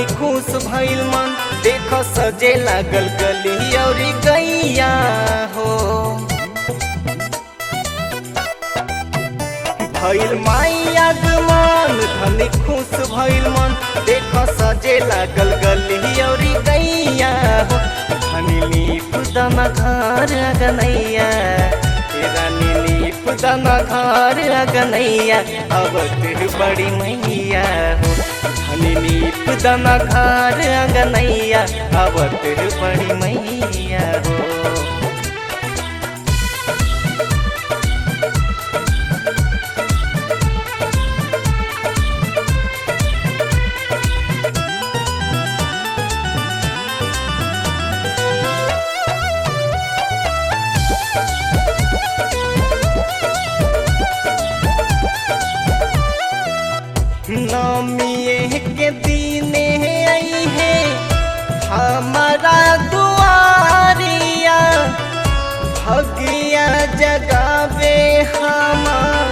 धनी खुश भइल मन, देख सजे लागल गली और गैया हो। भइल माई आगमन, धनी खुश भइल मन, देख सजे लागल गली और गैया हो। धनी लीप दना घर अगनैया, रानी लीप दना घर अगनैया, अवत बड़ी मैया हो। धनी लीप दना घर अगनैया, अवत बड़ी मैया हो। नौमिये के दीने आई है हमारा दुआरिया, भगिया जगावे हमार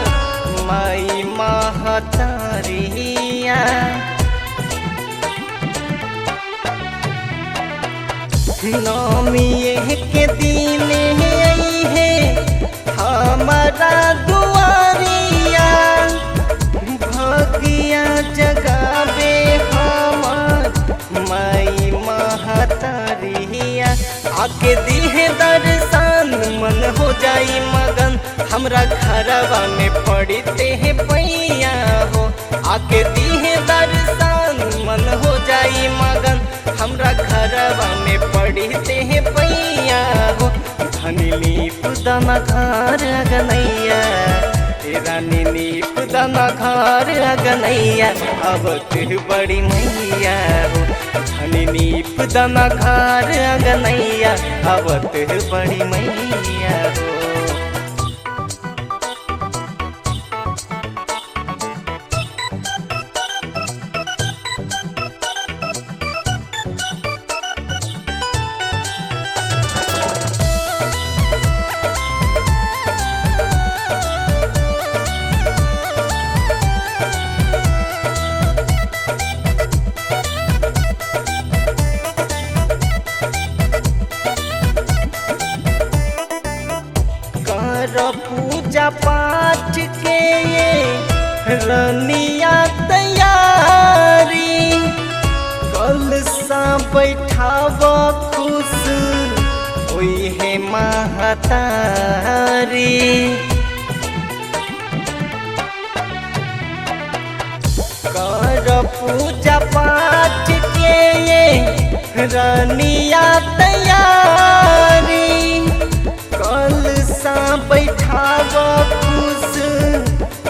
माई महतारिया। नौमिये के दीने आई है हमारा दुआरिया, भगिया जगावे हमार माई महतारिया। आके दीहे दर्शन मन हो जाई मगन, हमरा घरवा में पड़ते हैं पैया हो। आके दीहे दर्शन मन हो जाई मगन, हमरा घरवा में पड़ते हैं पैया हो। धनी लीप दना घर अगनैया, रानी लीप दना घर अगनैया, अवत बड़ी मैया हो। धनी लीप दना घर अगनैया, अवत बड़ी मैया हो। पूजा पाठ के ये रनिया तैयारी, कल सा बैठाव खुश हुई है महतारी। कर पूजा पाठ के ये रनिया तैयारी, कल सा बैठाव खुश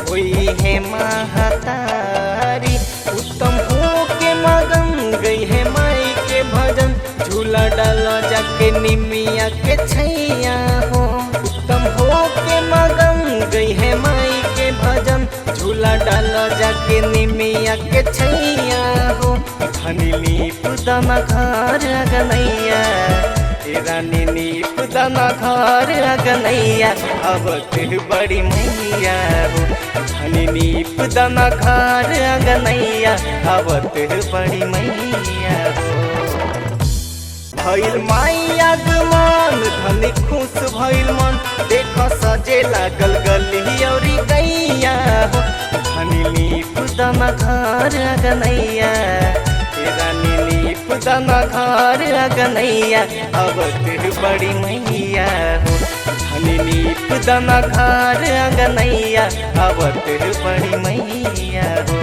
हुई है महतारी। उत्तम हो के मगन गई है माई के भजन, झूला डाला जाके निमिया के छैया हो। उत्तम हो के मगन गई है माई के भजन, झूला डाला जाके निमिया के छैया हो। धनी लीप दना घर अगनैया, रानी लीप दना घर अगनैया, अवत बड़ी मैया हो। धनी लीप दना घर अगनैया, अवत बड़ी मैया हो। भइल माई आगमन, धनी खुश भइल मन, देख सजे लागल गली और गैया हो। धनी लीप दना घर अगनैया, रानी लीप दना घर अगनैया, अवत बड़ी मैया हो। धनी लीप दना घर अगनैया, अवत बड़ी मैया हो।